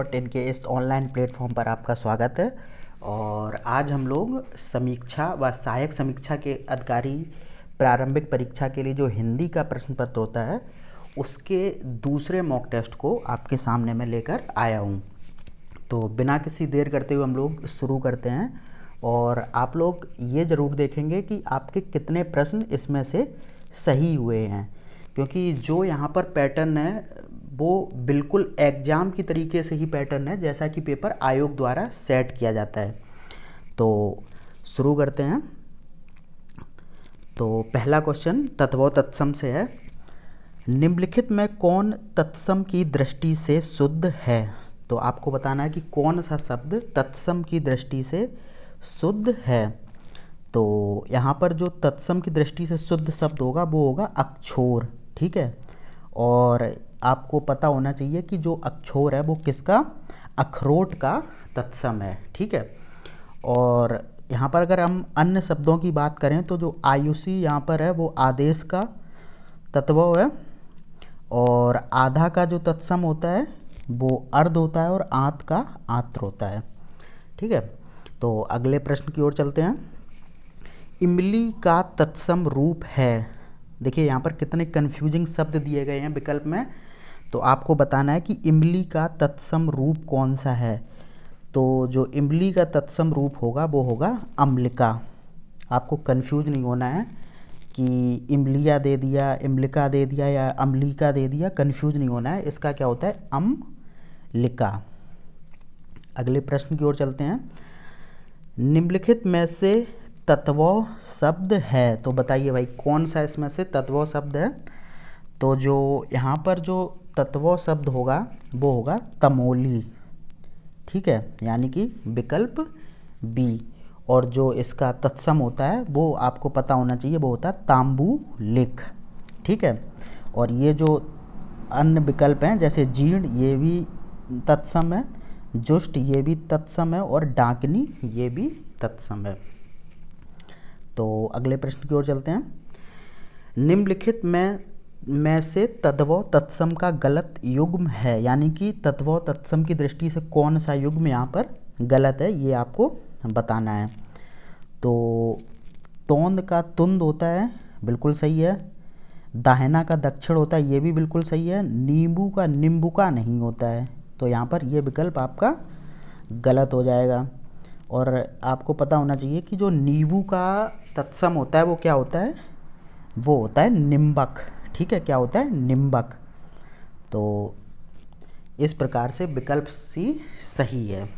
10 के इस online platform पर आपका स्वागत है। और आज हम लोग समीक्षा व सहायक समीक्षा के अधिकारी प्रारंभिक परीक्षा के लिए जो हिंदी का प्रश्न पत्र होता है उसके दूसरे मॉक टेस्ट को आपके सामने मैं लेकर आया हूँ। तो बिना किसी देर करते हुए हम लोग शुरू करते हैं। और आप लोग ये ज़रूर देखेंगे कि आपके कितने प्रश्न इसमें से सही हुए हैं, क्योंकि जो यहाँ पर पैटर्न है वो बिल्कुल एग्ज़ाम की तरीके से ही पैटर्न है जैसा कि पेपर आयोग द्वारा सेट किया जाता है। तो शुरू करते हैं। तो पहला क्वेश्चन तत्व तत्सम से है। निम्नलिखित में कौन तत्सम की दृष्टि से शुद्ध है? तो आपको बताना है कि कौन सा शब्द तत्सम की दृष्टि से शुद्ध है। तो यहाँ पर जो तत्सम की दृष्टि से शुद्ध शब्द होगा वो होगा अक्षोर। ठीक है, और आपको पता होना चाहिए कि जो अक्षोर है वो किसका, अखरोट का तत्सम है। ठीक है, और यहाँ पर अगर हम अन्य शब्दों की बात करें तो जो आयुषी यहाँ पर है वो आदेश का तत्व है, और आधा का जो तत्सम होता है वो अर्ध होता है, और आंत का आत्र होता है। ठीक है, तो अगले प्रश्न की ओर चलते हैं। इमली का तत्सम रूप है। देखिए यहाँ पर कितने कन्फ्यूजिंग शब्द दिए गए हैं विकल्प में, तो आपको बताना है कि इमली का तत्सम रूप कौन सा है। तो जो इमली का तत्सम रूप होगा वो होगा अम्लिका। आपको कंफ्यूज नहीं होना है कि इमलिया दे दिया, इमलिका दे दिया या अम्लिका दे दिया, कंफ्यूज नहीं होना है। इसका क्या होता है, अम्लिका। अगले प्रश्न की ओर चलते हैं। निम्नलिखित में से तत्व शब्द है, तो बताइए भाई कौन सा इसमें से तत्व शब्द है। तो जो यहाँ पर जो तत्व शब्द होगा वो होगा तमोली। ठीक है, यानी कि विकल्प बी। और जो इसका तत्सम होता है वो आपको पता होना चाहिए, वो होता है तांबुलिक। ठीक है, और ये जो अन्य विकल्प हैं जैसे जीर्ण ये भी तत्सम है, जुष्ट ये भी तत्सम है, और डाकिनी ये भी तत्सम है। तो अगले प्रश्न की ओर चलते हैं। निम्नलिखित में से तद्भव तत्सम का गलत युग्म है, यानी कि तद्भव तत्सम की दृष्टि से कौन सा युग्म यहाँ पर गलत है ये आपको बताना है। तो तोंद का तुंद होता है, बिल्कुल सही है। दाहिना का दक्षिण होता है, ये भी बिल्कुल सही है। नींबू का निम्बुका नहीं होता है, तो यहाँ पर ये विकल्प आपका गलत हो जाएगा। और आपको पता होना चाहिए कि जो नींबू का तत्सम होता है वो क्या होता है, वो होता है निम्बक। ठीक है, क्या होता है, निम्बक। तो इस प्रकार से विकल्प सी सही है।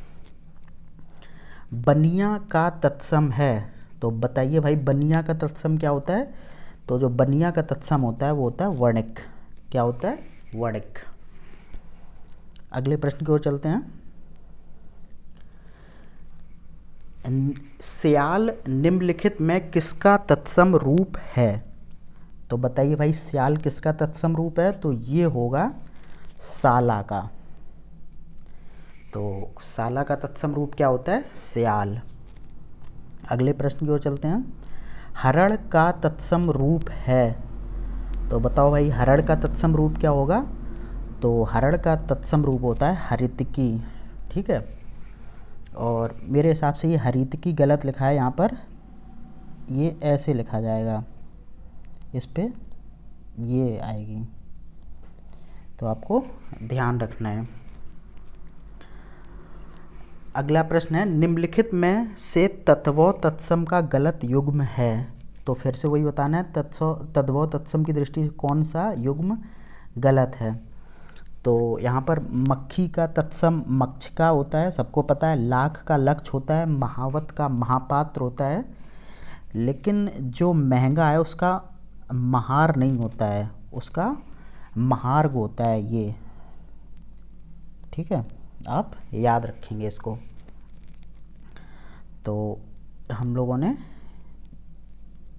बनिया का तत्सम है, तो बताइए भाई बनिया का तत्सम क्या होता है। तो जो बनिया का तत्सम होता है वो होता है वर्णिक। क्या होता है, वर्णिक। अगले प्रश्न की ओर चलते हैं। स्याल निम्नलिखित में किसका तत्सम रूप है। तो बताइए भाई स्याल किसका तत्सम रूप है। तो ये होगा साला का। तो साला का तत्सम रूप क्या होता है, स्याल। अगले प्रश्न की ओर चलते हैं। हरण का तत्सम रूप है, तो बताओ भाई हरण का तत्सम रूप क्या होगा। तो हरण का तत्सम रूप होता है हरितकी। ठीक है, और मेरे हिसाब से ये हरितकी गलत लिखा है यहाँ पर, ये ऐसे लिखा जाएगा, इस पे ये आएगी, तो आपको ध्यान रखना है। अगला प्रश्न है। निम्नलिखित में से तत्व तत्सम का गलत युग्म है, तो फिर से वही बताना है तत्व तत्सम की दृष्टि से कौन सा युग्म गलत है। तो यहाँ पर मक्खी का तत्सम मक्षिका होता है, सबको पता है। लाख का लक्ष्य होता है, महावत का महापात्र होता है, लेकिन जो महंगा है उसका महार नहीं होता है, उसका महार्ग होता है ये। ठीक है, आप याद रखेंगे इसको। तो हम लोगों ने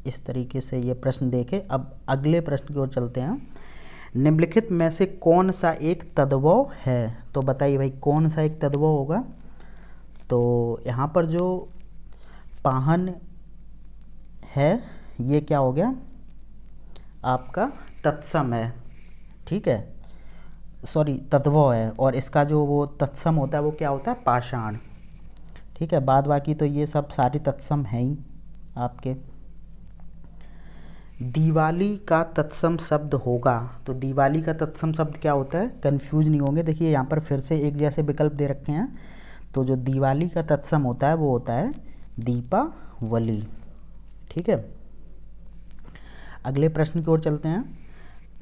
इस तरीके से ये प्रश्न देखे। अब अगले प्रश्न की ओर चलते हैं। निम्नलिखित में से कौन सा एक तद्भव है, तो बताइए भाई कौन सा एक तद्भव होगा। तो यहाँ पर जो पाहन है ये क्या हो गया, आपका तत्सम है। ठीक है, सॉरी तद्भव है, और इसका जो वो तत्सम होता है वो क्या होता है, पाषाण। ठीक है, बाद बाकी तो ये सब सारी तत्सम है ही आपके। दिवाली का तत्सम शब्द होगा, तो दिवाली का तत्सम शब्द क्या होता है, कंफ्यूज नहीं होंगे। देखिए यहाँ पर फिर से एक जैसे विकल्प दे रखे हैं, तो जो दिवाली का तत्सम होता है वो होता है दीपावली। ठीक है, अगले प्रश्न की ओर चलते हैं।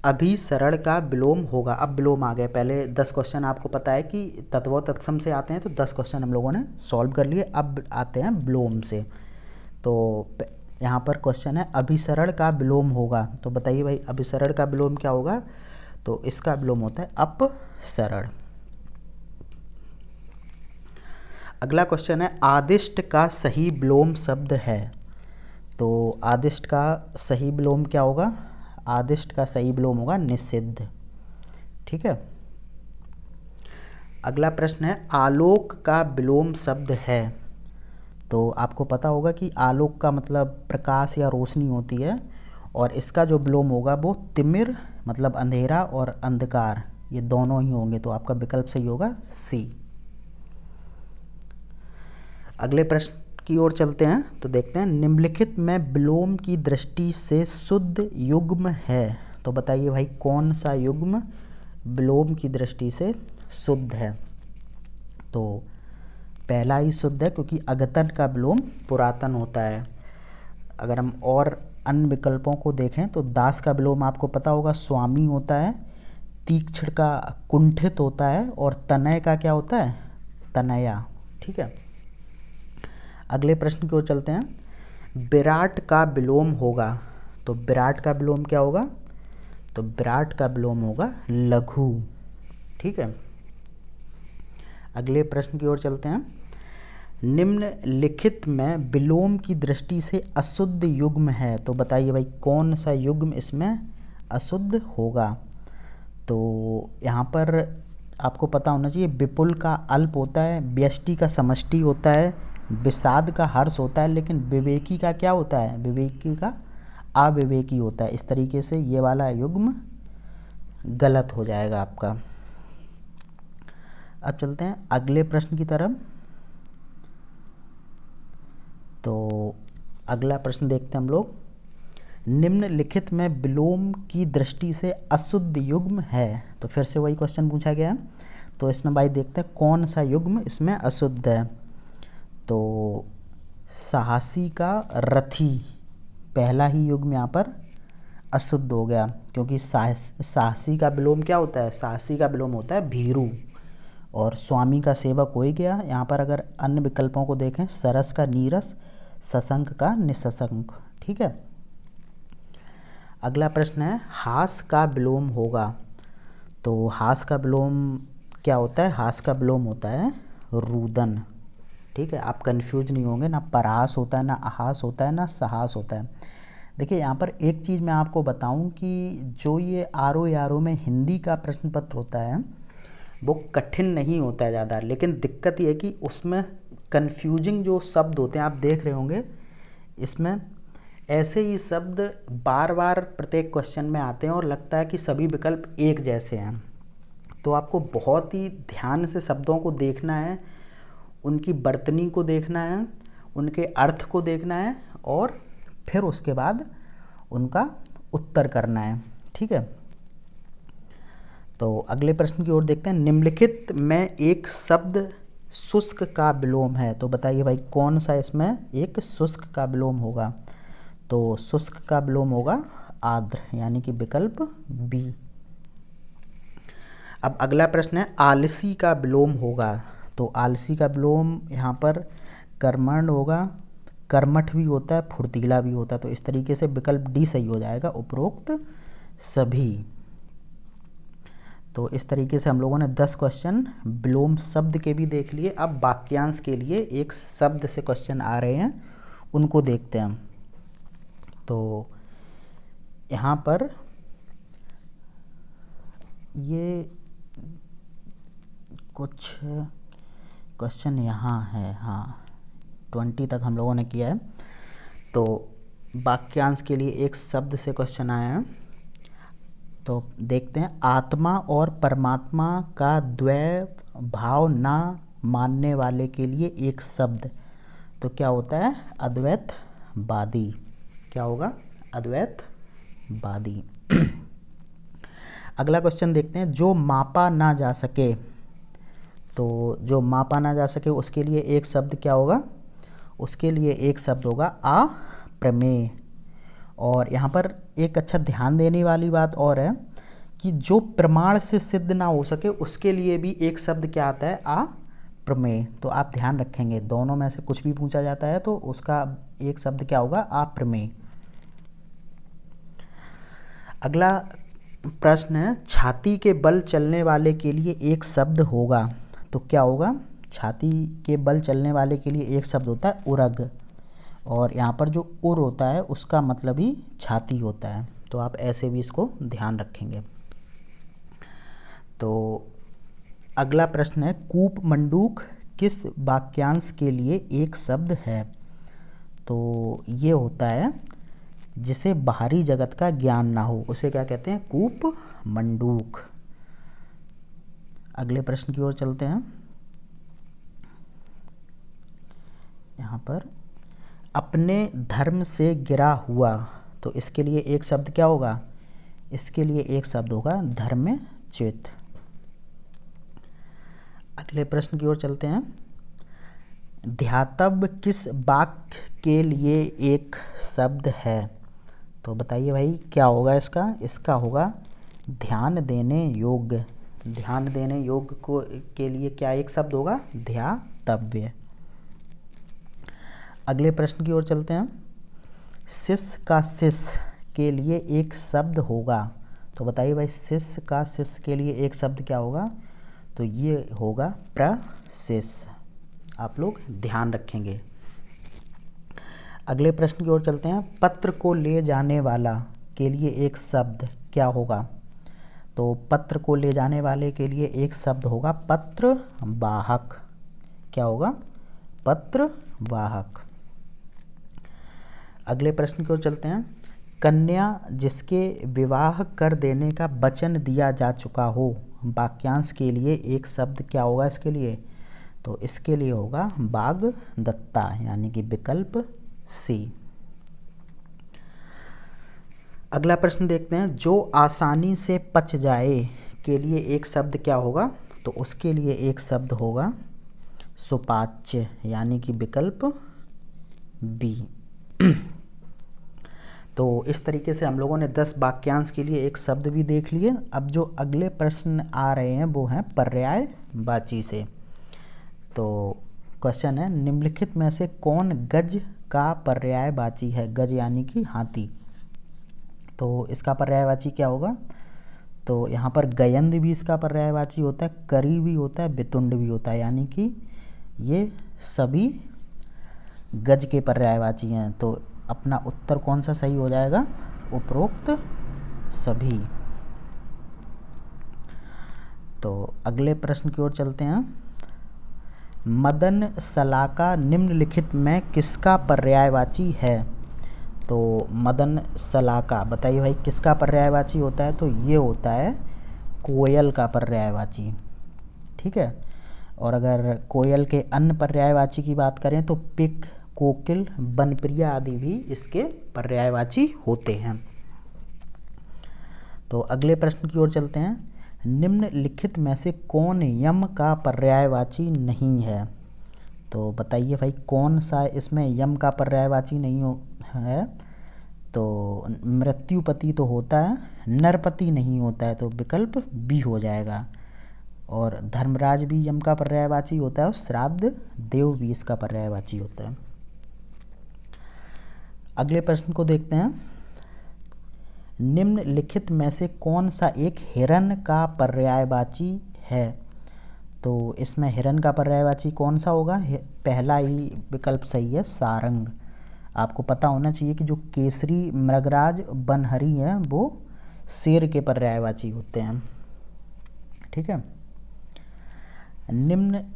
अभिसरण का विलोम होगा। अब विलोम आ गए, पहले 10 क्वेश्चन आपको पता है कि तत्व तत्सम से आते हैं, तो 10 क्वेश्चन हम लोगों ने सॉल्व कर लिए। अब आते हैं विलोम से। तो यहाँ पर क्वेश्चन है अभिसरण का विलोम होगा, तो बताइए भाई अभिसरण का विलोम क्या होगा, तो इसका विलोम होता है अपसरण। अगला क्वेश्चन है आदिष्ट का सही विलोम शब्द है, तो आदिष्ट का सही विलोम क्या होगा, आदिष्ट का सही विलोम होगा निषिद्ध। ठीक है, अगला प्रश्न है आलोक का विलोम शब्द है, तो आपको पता होगा कि आलोक का मतलब प्रकाश या रोशनी होती है, और इसका जो विलोम होगा वो तिमिर मतलब अंधेरा और अंधकार, ये दोनों ही होंगे, तो आपका विकल्प सही होगा सी। अगले प्रश्न की ओर चलते हैं, तो देखते हैं निम्नलिखित में विलोम की दृष्टि से शुद्ध युग्म है, तो बताइए भाई कौन सा युग्म विलोम की दृष्टि से शुद्ध है। तो पहला ही शुद्ध है, क्योंकि अगतन का विलोम पुरातन होता है। अगर हम और अन्य विकल्पों को देखें तो दास का विलोम आपको पता होगा स्वामी होता है, तीक्ष्ण का कुंठित होता है, और तनय का क्या होता है, तनया। ठीक है, अगले प्रश्न की ओर चलते हैं। विराट का विलोम होगा, तो विराट का विलोम क्या होगा, तो विराट का विलोम होगा लघु। ठीक है, अगले प्रश्न की ओर चलते हैं। निम्नलिखित में विलोम की दृष्टि से अशुद्ध युग्म है, तो बताइए भाई कौन सा युग्म इसमें अशुद्ध होगा। तो यहाँ पर आपको पता होना चाहिए विपुल का अल्प होता है, व्यष्टि का समष्टि होता है, विषाद का हर्ष होता है, लेकिन विवेकी का क्या होता है, विवेकी का अविवेकी होता है। इस तरीके से ये वाला युग्म गलत हो जाएगा आपका। अब चलते हैं अगले प्रश्न की तरफ। तो अगला प्रश्न देखते हैं हम लोग। निम्नलिखित में विलोम की दृष्टि से अशुद्ध युग्म है, तो फिर से वही क्वेश्चन पूछा गया है, तो इसमें भाई देखते हैं कौन सा युग्म इसमें अशुद्ध है। तो साहसी का रथी, पहला ही युग्म यहाँ पर अशुद्ध हो गया, क्योंकि साहसी का विलोम क्या होता है, साहसी का विलोम होता है भीरू, और स्वामी का सेवक हो ही गया। यहाँ पर अगर अन्य विकल्पों को देखें, सरस का नीरस, सशंक का निशंक। ठीक है, अगला प्रश्न है हास का विलोम होगा, तो हास का विलोम क्या होता है, हास का विलोम होता है रुदन। ठीक है, आप कंफ्यूज नहीं होंगे, ना परास होता है, ना अहास होता है, ना सहास होता है। देखिए यहाँ पर एक चीज़ मैं आपको बताऊं कि जो ये आर ओ में हिंदी का प्रश्न पत्र होता है वो कठिन नहीं होता है ज़्यादा, लेकिन दिक्कत ये है कि उसमें कन्फ्यूजिंग जो शब्द होते हैं, आप देख रहे होंगे इसमें ऐसे ही शब्द बार बार प्रत्येक क्वेश्चन में आते हैं और लगता है कि सभी विकल्प एक जैसे हैं। तो आपको बहुत ही ध्यान से शब्दों को देखना है, उनकी वर्तनी को देखना है, उनके अर्थ को देखना है, और फिर उसके बाद उनका उत्तर करना है। ठीक है, तो अगले प्रश्न की ओर देखते हैं। निम्नलिखित में एक शब्द शुष्क का विलोम है, तो बताइए भाई कौन सा इसमें एक शुष्क का विलोम होगा। तो शुष्क का विलोम होगा आर्द्र, यानी कि विकल्प बी। अब अगला प्रश्न है आलसी का विलोम होगा, तो आलसी का विलोम यहाँ पर कर्मण्ड होगा, कर्मठ भी होता है, फुर्तीला भी होता है, तो इस तरीके से विकल्प डी सही हो जाएगा, उपरोक्त सभी। तो इस तरीके से हम लोगों ने 10 क्वेश्चन विलोम शब्द के भी देख लिए। अब वाक्यांश के लिए एक शब्द से क्वेश्चन आ रहे हैं, उनको देखते हैं। तो यहाँ पर ये कुछ क्वेश्चन यहाँ है, हाँ 20 तक हम लोगों ने किया है। तो वाक्यांश के लिए एक शब्द से क्वेश्चन आया है, तो तो देखते हैं, आत्मा और परमात्मा का द्वैय भाव ना मानने वाले के लिए एक शब्द, तो क्या होता है? अद्वैतवादी। क्या होगा? अद्वैतवादी। अगला क्वेश्चन देखते हैं, जो मापा ना जा सके, तो जो मापा ना जा सके उसके लिए एक शब्द क्या होगा? उसके लिए एक शब्द होगा अप्रमेय। और यहाँ पर एक अच्छा ध्यान देने वाली बात और है कि जो प्रमाण से सिद्ध ना हो सके उसके लिए भी एक शब्द क्या आता है? अप्रमेय। तो आप ध्यान रखेंगे, दोनों में से कुछ भी पूछा जाता है तो उसका एक शब्द क्या होगा? अप्रमेय। अगला प्रश्न है, छाती के बल चलने वाले के लिए एक शब्द होगा, तो क्या होगा? छाती के बल चलने वाले के लिए एक शब्द होता है उरग। और यहाँ पर जो उर होता है उसका मतलब ही छाती होता है, तो आप ऐसे भी इसको ध्यान रखेंगे। तो अगला प्रश्न है, कूप मंडूक किस वाक्यांश के लिए एक शब्द है? तो ये होता है जिसे बाहरी जगत का ज्ञान ना हो, उसे क्या कहते हैं? कूप मंडूक। अगले प्रश्न की ओर चलते हैं। यहाँ पर अपने धर्म से गिरा हुआ, तो इसके लिए एक शब्द क्या होगा? इसके लिए एक शब्द होगा धर्मच्युत। अगले प्रश्न की ओर चलते हैं, ध्यातव्य किस वाक्य के लिए एक शब्द है? तो बताइए भाई क्या होगा इसका? इसका होगा ध्यान देने योग्य। ध्यान देने योग्य को के लिए क्या एक शब्द होगा? ध्यातव्य। अगले प्रश्न की ओर चलते हैं, शिष्य का शिष्य के लिए एक शब्द होगा, तो बताइए भाई शिष्य का शिष्य के लिए एक शब्द क्या होगा? तो ये होगा प्रशिष्य। आप लोग ध्यान रखेंगे। अगले प्रश्न की ओर चलते हैं, पत्र को ले जाने वाला के लिए एक शब्द क्या होगा? तो पत्र को ले जाने वाले के लिए एक शब्द होगा पत्र वाहक। क्या होगा? पत्र वाहक। अगले प्रश्न की ओर चलते हैं, कन्या जिसके विवाह कर देने का वचन दिया जा चुका हो, वाक्यांश के लिए एक शब्द क्या होगा इसके लिए? तो इसके लिए होगा वाग्दत्ता, यानी कि विकल्प सी। अगला प्रश्न देखते हैं, जो आसानी से पच जाए के लिए एक शब्द क्या होगा? तो उसके लिए एक शब्द होगा सुपाच्य, यानी कि विकल्प बी। तो इस तरीके से हम लोगों ने 10 वाक्यांश के लिए एक शब्द भी देख लिए। अब जो अगले प्रश्न आ रहे हैं वो हैं पर्यायवाची से। तो क्वेश्चन है, निम्नलिखित में से कौन गज का पर्यायवाची है? गज यानी कि हाथी। तो इसका पर्यायवाची क्या होगा? तो यहाँ पर गयंद भी इसका पर्यायवाची होता है, करी भी होता है, वितुंड भी होता है, यानी कि ये सभी गज के पर्यायवाची हैं। तो अपना उत्तर कौन सा सही हो जाएगा? उपरोक्त सभी। तो अगले प्रश्न की ओर चलते हैं, मदन सलाका निम्नलिखित में किसका पर्यायवाची है? तो मदन सलाका, बताइए भाई किसका पर्यायवाची होता है? तो ये होता है कोयल का पर्यायवाची। ठीक है। और अगर कोयल के अन्य पर्यायवाची की बात करें तो पिक, कोकिल, बनप्रिया आदि भी इसके पर्यायवाची होते हैं। तो अगले प्रश्न की ओर चलते हैं, निम्नलिखित में से कौन यम का पर्यायवाची नहीं है? तो बताइए भाई कौन सा इसमें यम का पर्यायवाची नहीं है? तो मृत्युपति तो होता है, नरपति नहीं होता है, तो विकल्प बी हो जाएगा। और धर्मराज भी यम का पर्यायवाची होता है और श्राद्ध देव भी इसका पर्यायवाची होता है। अगले प्रश्न को देखते हैं, निम्नलिखित में से कौन सा एक हिरण का पर्यायवाची है? तो इसमें हिरण का पर्यायवाची कौन सा होगा? पहला ही विकल्प सही है, सारंग। आपको पता होना चाहिए कि जो केसरी, मृगराज, बनहरी हैं वो शेर के पर्यायवाची होते हैं। ठीक है।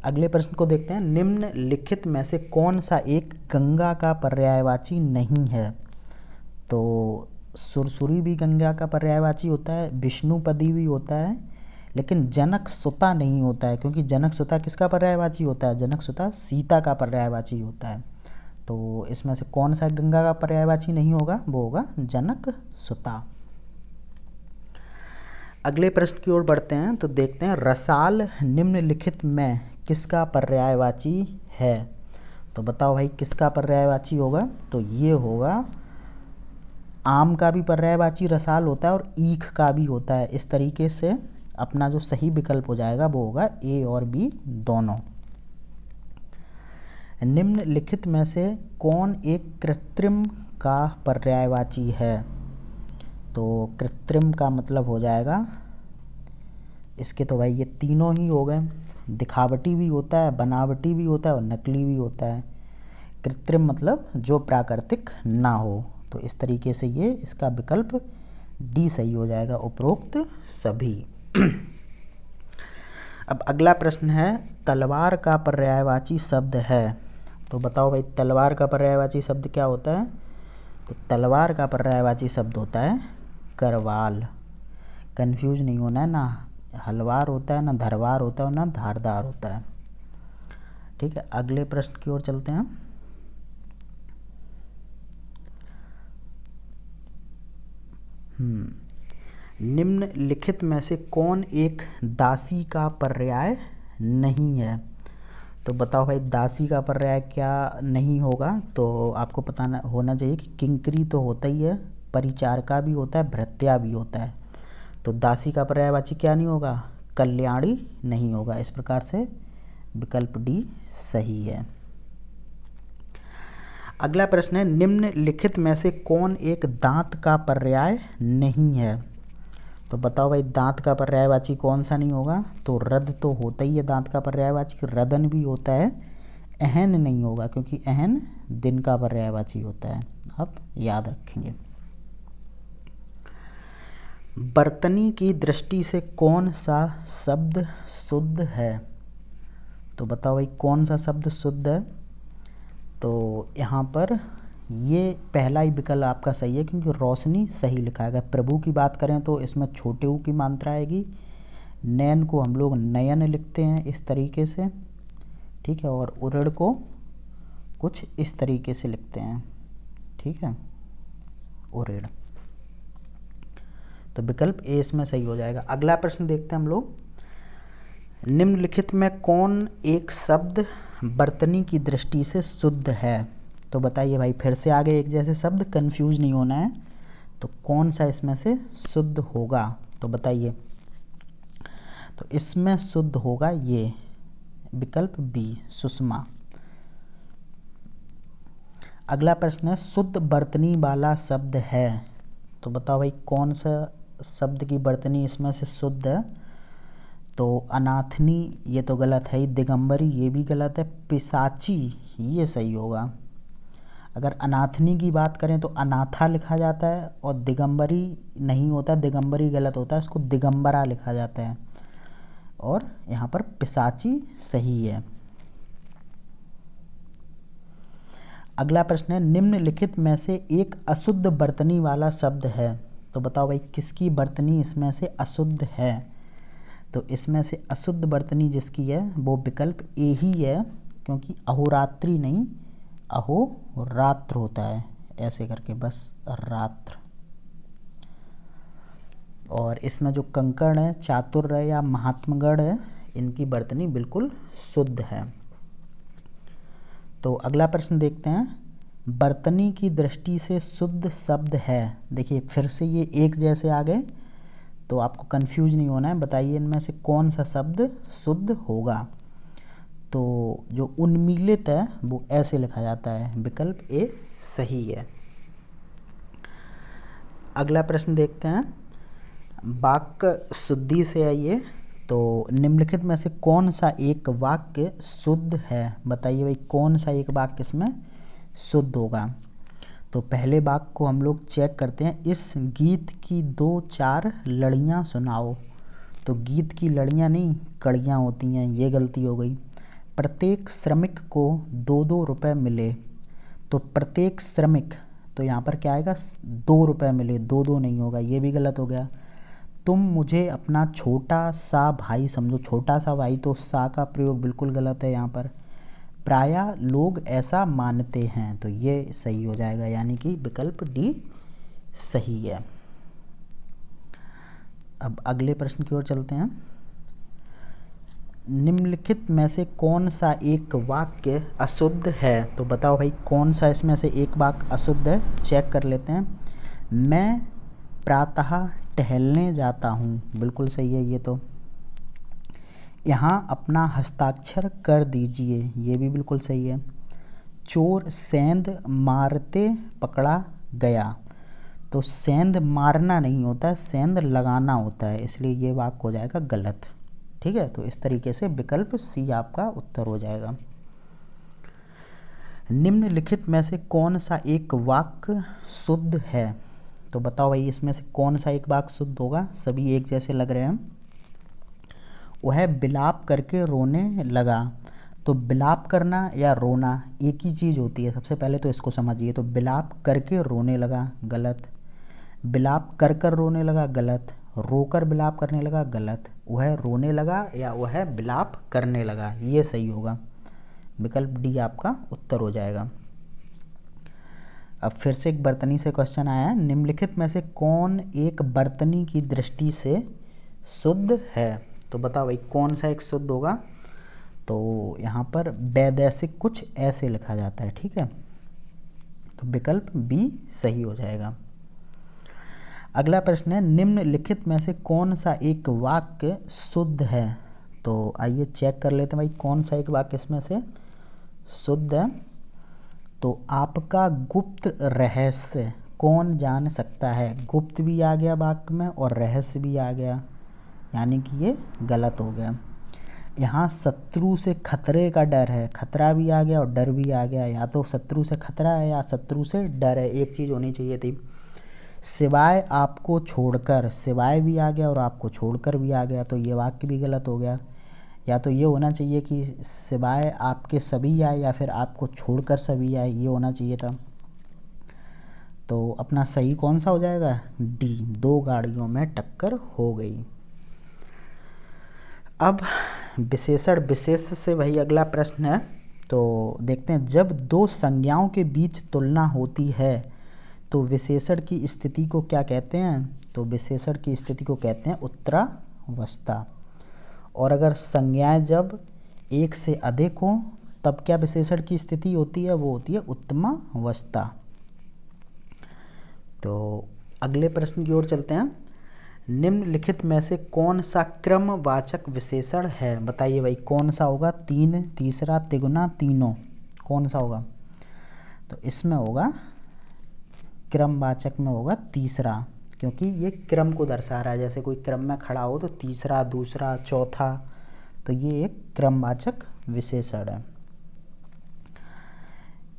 अगले प्रश्न को देखते हैं, निम्नलिखित में से कौन सा एक गंगा का पर्यायवाची नहीं है? तो सुरसुरी भी गंगा का पर्यायवाची होता है, विष्णुपदी भी होता है, लेकिन जनक सुता नहीं होता है, क्योंकि जनक सुता किसका पर्यायवाची होता है? जनक सुता सीता का पर्यायवाची होता है। तो इसमें से कौन सा गंगा का पर्यायवाची नहीं होगा? वो होगा जनक सुता। अगले प्रश्न की ओर बढ़ते हैं तो देखते हैं, रसाल निम्नलिखित में किसका पर्यायवाची है? तो बताओ भाई किसका पर्यायवाची होगा? तो ये होगा, आम का भी पर्यायवाची रसाल होता है और ईख का भी होता है। इस तरीके से अपना जो सही विकल्प हो जाएगा वो होगा ए और बी दोनों। निम्नलिखित में से कौन एक कृत्रिम का पर्यायवाची है? तो कृत्रिम का मतलब हो जाएगा, इसके तो भाई ये तीनों ही हो गए, दिखावटी भी होता है, बनावटी भी होता है और नकली भी होता है। कृत्रिम मतलब जो प्राकृतिक ना हो। तो इस तरीके से ये इसका विकल्प डी सही हो जाएगा, उपरोक्त सभी। अब अगला प्रश्न है, तलवार का पर्यायवाची शब्द है। तो बताओ भाई तलवार का पर्यायवाची शब्द क्या होता है? तो तलवार का पर्यायवाची शब्द होता है करवाल। कंफ्यूज नहीं होना है, ना हलवार होता है, ना धरवार होता है और ना धारदार होता है। ठीक है, अगले प्रश्न की ओर चलते हैं। निम्नलिखित में से कौन एक दासी का पर्याय नहीं है? तो बताओ भाई दासी का पर्याय क्या नहीं होगा? तो आपको पता होना चाहिए कि किंकरी तो होता ही है, परिचारिका भी होता है, भृत्या भी होता है। तो दासी का पर्यायवाची क्या नहीं होगा? कल्याणी नहीं होगा। इस प्रकार से विकल्प डी सही है। अगला प्रश्न है, निम्नलिखित में से कौन एक दांत का पर्याय नहीं है? तो बताओ भाई दांत का पर्यायवाची कौन सा नहीं होगा? तो रद तो होता ही है दांत का पर्यायवाची, रदन भी होता है, अहन नहीं होगा क्योंकि अहन दिन का पर्यायवाची होता है। आप याद रखेंगे। बर्तनी की दृष्टि से कौन सा शब्द शुद्ध है? तो बताओ भाई कौन सा शब्द शुद्ध है? तो यहाँ पर ये पहला ही विकल्प आपका सही है, क्योंकि रोशनी सही लिखा है। अगर प्रभु की बात करें तो इसमें छोटे ऊ की मात्रा आएगी। नयन को हम लोग नयन लिखते हैं इस तरीके से, ठीक है, और उरड़ को कुछ इस तरीके से लिखते हैं, ठीक है, उरेड़। तो विकल्प ए इसमें सही हो जाएगा। अगला प्रश्न देखते हैं हम लोग, निम्नलिखित में कौन एक शब्द बर्तनी की दृष्टि से शुद्ध है? तो बताइए भाई, फिर से आगे एक जैसे शब्द, कंफ्यूज नहीं होना है। तो कौन सा इसमें से शुद्ध होगा? तो बताइए। तो इसमें शुद्ध होगा ये विकल्प बी, सुषमा। अगला प्रश्न है, शुद्ध बर्तनी वाला शब्द है। तो बताओ भाई कौन सा शब्द की बर्तनी इसमें से शुद्ध है? तो अनाथनी ये तो गलत है ही, दिगंबरी ये भी गलत है, पिशाची ये सही होगा। अगर अनाथनी की बात करें तो अनाथा लिखा जाता है और दिगंबरी नहीं होता, दिगंबरी गलत होता है, इसको दिगंबरा लिखा जाता है। और यहाँ पर पिशाची सही है। अगला प्रश्न है, निम्नलिखित में से एक अशुद्ध बर्तनी वाला शब्द है। तो बताओ भाई किसकी बर्तनी इसमें से अशुद्ध है? तो इसमें से अशुद्ध बर्तनी जिसकी है वो विकल्प ए ही है, क्योंकि अहोरात्रि नहीं अहोरात्र होता है, ऐसे करके बस रात्र। और इसमें जो कंकड़ है, चातुर है या महात्मगढ़ है, इनकी बर्तनी बिल्कुल शुद्ध है। तो अगला प्रश्न देखते हैं, बर्तनी की दृष्टि से शुद्ध शब्द है। देखिए फिर से ये एक जैसे आ गए, तो आपको कंफ्यूज नहीं होना है। बताइए इनमें से कौन सा शब्द शुद्ध होगा? तो जो उन्मीलित है वो ऐसे लिखा जाता है, विकल्प ए सही है। अगला प्रश्न देखते हैं, वाक्य शुद्धि से आइए। तो निम्नलिखित में से कौन सा एक वाक्य शुद्ध है? बताइए भाई कौन सा एक वाक्य इसमें शुद्ध होगा? तो पहले वाक्य को हम लोग चेक करते हैं, इस गीत की 2-4 लड़ियाँ सुनाओ। तो गीत की लड़ियाँ नहीं कड़ियाँ होती हैं, ये गलती हो गई। प्रत्येक श्रमिक को 2-2 रुपये मिले। तो प्रत्येक श्रमिक तो यहाँ पर क्या आएगा, 2 रुपये मिले, 2 2 नहीं होगा, ये भी गलत हो गया। तुम मुझे अपना छोटा सा भाई समझो, छोटा सा भाई, तो सा का प्रयोग बिल्कुल गलत है यहाँ पर। प्रायः लोग ऐसा मानते हैं, तो ये सही हो जाएगा, यानी कि विकल्प डी सही है। अब अगले प्रश्न की ओर चलते हैं। निम्नलिखित में से कौन सा एक वाक्य अशुद्ध है? तो बताओ भाई कौन सा इसमें से एक वाक्य अशुद्ध है, चेक कर लेते हैं। मैं प्रातः टहलने जाता हूँ, बिल्कुल सही है ये तो। यहाँ अपना हस्ताक्षर कर दीजिए, ये भी बिल्कुल सही है। चोर सेंध मारते पकड़ा गया, तो सेंध मारना नहीं होता है, सेंध लगाना होता है, इसलिए ये वाक्य हो जाएगा गलत। ठीक है, तो इस तरीके से विकल्प सी आपका उत्तर हो जाएगा। निम्नलिखित में से कौन सा एक वाक्य शुद्ध है? तो बताओ भाई इसमें से कौन सा एक वाक्य शुद्ध होगा? सभी एक जैसे लग रहे हैं। वह बिलाप करके रोने लगा, तो बिलाप करना या रोना एक ही चीज़ होती है, सबसे पहले तो इसको समझिए। तो बिलाप करके रोने लगा, गलत। बिलाप कर कर रोने लगा, गलत। रोकर बिलाप करने लगा, गलत। वह रोने लगा या वह बिलाप करने लगा, ये सही होगा। विकल्प डी आपका उत्तर हो जाएगा। अब फिर से एक बर्तनी से क्वेश्चन आया है। निम्नलिखित में से कौन एक बर्तनी की दृष्टि से शुद्ध है? तो बताओ भाई कौन सा एक शुद्ध होगा? तो यहाँ पर वैदेशिक कुछ ऐसे लिखा जाता है, ठीक है, तो विकल्प बी सही हो जाएगा। अगला प्रश्न है, निम्नलिखित में से कौन सा एक वाक्य शुद्ध है? तो आइए चेक कर लेते हैं भाई कौन सा एक वाक्य इसमें से शुद्ध है। तो आपका गुप्त रहस्य कौन जान सकता है, गुप्त भी आ गया वाक्य में और रहस्य भी आ गया, यानी कि ये गलत हो गया। यहाँ शत्रु से खतरे का डर है, खतरा भी आ गया और डर भी आ गया, या तो शत्रु से खतरा है या शत्रु से डर है, एक चीज़ होनी चाहिए थी। सिवाय आपको छोड़कर, सिवाय भी आ गया और आपको छोड़कर भी आ गया, तो ये वाक्य भी गलत हो गया। या तो ये होना चाहिए कि सिवाय आपके सभी आए या फिर आपको छोड़कर सभी आए, ये होना चाहिए था। तो अपना सही कौन सा हो जाएगा? डी, 2 गाड़ियों में टक्कर हो गई। अब विशेषण विशेष से वही अगला प्रश्न है, तो देखते हैं। जब 2 संज्ञाओं के बीच तुलना होती है तो विशेषण की स्थिति को क्या कहते हैं? तो विशेषण की स्थिति को कहते हैं उत्तरावस्था। और अगर संज्ञाएं जब एक से अधिक हों तब क्या विशेषण की स्थिति होती है? वो होती है उत्तमावस्था। तो अगले प्रश्न की ओर चलते हैं। निम्नलिखित में से कौन सा क्रमवाचक विशेषण है? बताइए भाई कौन सा होगा? 3, तीसरा, तिगुना, तीनों, कौन सा होगा? तो इसमें होगा क्रमवाचक में होगा तीसरा, क्योंकि ये क्रम को दर्शा रहा है। जैसे कोई क्रम में खड़ा हो तो तीसरा, दूसरा, चौथा, तो ये एक क्रमवाचक विशेषण है।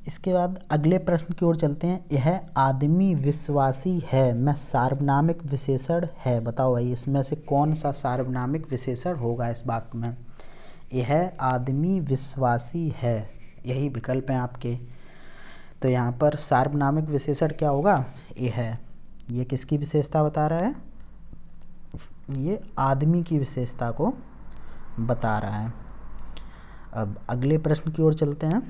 इसके बाद अगले प्रश्न की ओर चलते हैं। यह आदमी विश्वासी है में सार्वनामिक विशेषण है। बताओ भाई इसमें से कौन सा सार्वनामिक विशेषण होगा इस वाक्य में? यह आदमी विश्वासी है, यही विकल्प हैं आपके। तो यहाँ पर सार्वनामिक विशेषण क्या होगा? ये किसकी विशेषता बता रहा है? ये आदमी की विशेषता को बता रहा है। अब अगले प्रश्न की ओर चलते हैं।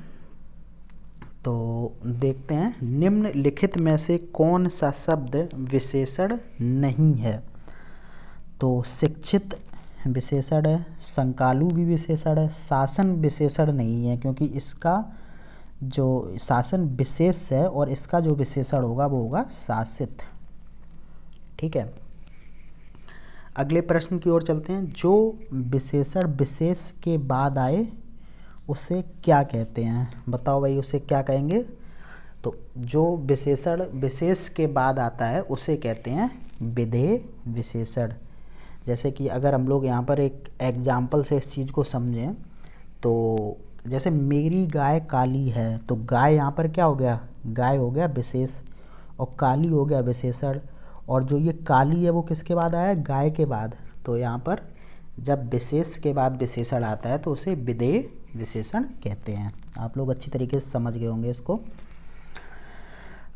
तो देखते हैं निम्नलिखित में से कौन सा शब्द विशेषण नहीं है? तो शिक्षित विशेषण है, संकालु भी विशेषण है, शासन विशेषण नहीं है, क्योंकि इसका जो शासन विशेष है और इसका जो विशेषण होगा वो होगा शासित। ठीक है, अगले प्रश्न की ओर चलते हैं। जो विशेषण विशेष के बाद आए उसे क्या कहते हैं? बताओ भाई उसे क्या कहेंगे? तो जो विशेषण विशेष के बाद आता है उसे कहते हैं विधेय विशेषण। जैसे कि अगर हम लोग यहाँ पर एक एग्जाम्पल से इस चीज़ को समझें, तो जैसे मेरी गाय काली है, तो गाय यहाँ पर क्या हो गया? गाय हो गया विशेष और काली हो गया विशेषण। और जो ये काली है वो किसके बाद आया? गाय के बाद। तो यहाँ पर जब विशेष के बाद विशेषण आता है तो उसे विधेय विशेषण कहते हैं। आप लोग अच्छी तरीके से समझ गए होंगे इसको।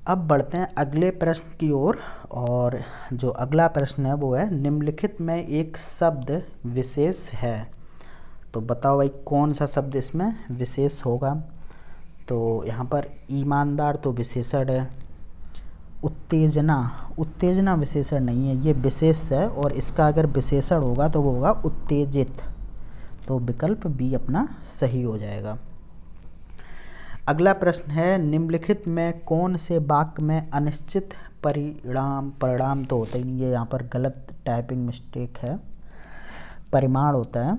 अब बढ़ते हैं अगले प्रश्न की ओर। और जो अगला प्रश्न है वो है, निम्नलिखित में एक शब्द विशेष है। तो बताओ भाई कौन सा शब्द इसमें विशेष होगा। तो यहाँ पर ईमानदार तो विशेषण है। उत्तेजना, उत्तेजना विशेषण नहीं है, ये विशेष है, और इसका अगर विशेषण होगा तो वो होगा उत्तेजित। तो विकल्प बी अपना सही हो जाएगा। अगला प्रश्न है, निम्नलिखित में कौन से वाक्य में अनिश्चित परिणाम, परिणाम तो होता ही नहीं, ये यहाँ पर गलत टाइपिंग मिस्टेक है, परिमाण होता है।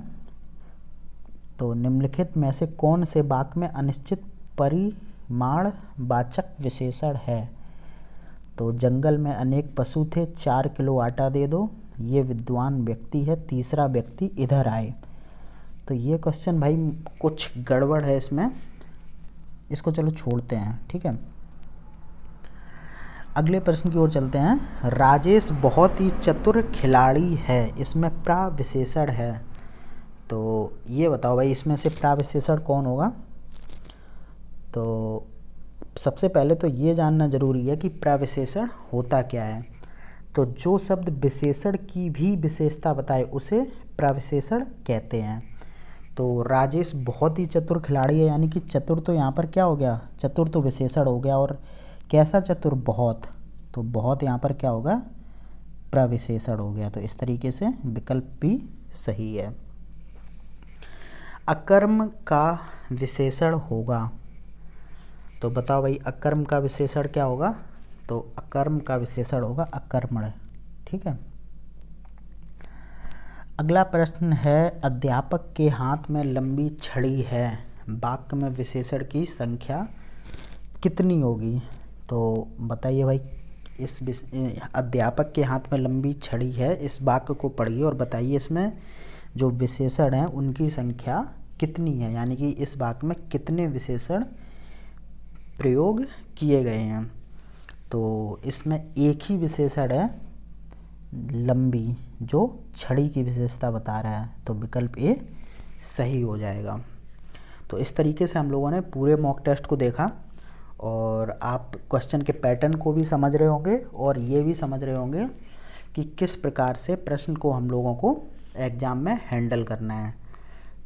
तो निम्नलिखित में से कौन से वाक्य में अनिश्चित परिमाण वाचक विशेषण है। तो जंगल में अनेक पशु थे, 4 किलो आटा दे दो, ये विद्वान व्यक्ति है, तीसरा व्यक्ति इधर आए। तो ये क्वेश्चन भाई कुछ गड़बड़ है इसमें, इसको चलो छोड़ते हैं, ठीक है। अगले प्रश्न की ओर चलते हैं। राजेश बहुत ही चतुर खिलाड़ी है, इसमें प्राविशेषण है। तो ये बताओ भाई इसमें से प्राविशेषण कौन होगा। तो सबसे पहले तो ये जानना जरूरी है कि प्राविशेषण होता क्या है। तो जो शब्द विशेषण की भी विशेषता बताए उसे प्राविशेषण कहते हैं। तो राजेश बहुत ही चतुर खिलाड़ी है, यानी कि चतुर तो यहाँ पर क्या हो गया, चतुर तो विशेषण हो गया, और कैसा चतुर, बहुत, तो बहुत यहाँ पर क्या होगा, प्रविशेषण हो गया। तो इस तरीके से विकल्प भी सही है। अकर्म का विशेषण होगा। तो बताओ भाई अकर्म का विशेषण क्या होगा। तो अकर्म का विशेषण होगा अकर्मण, ठीक है। अगला प्रश्न है, अध्यापक के हाथ में लंबी छड़ी है, वाक्य में विशेषण की संख्या कितनी होगी। तो बताइए भाई इस अध्यापक के हाथ में लंबी छड़ी है, इस वाक्य को पढ़िए और बताइए इसमें जो विशेषण हैं उनकी संख्या कितनी है, यानी कि इस वाक्य में कितने विशेषण प्रयोग किए गए हैं। तो इसमें एक ही विशेषण है लंबी, जो छड़ी की विशेषता बता रहा है। तो विकल्प ए सही हो जाएगा। तो इस तरीके से हम लोगों ने पूरे मॉक टेस्ट को देखा, और आप क्वेश्चन के पैटर्न को भी समझ रहे होंगे, और ये भी समझ रहे होंगे कि किस प्रकार से प्रश्न को हम लोगों को एग्ज़ाम में हैंडल करना है।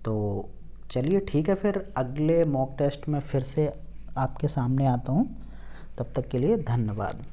तो चलिए ठीक है, फिर अगले मॉक टेस्ट में फिर से आपके सामने आता हूँ। तब तक के लिए धन्यवाद।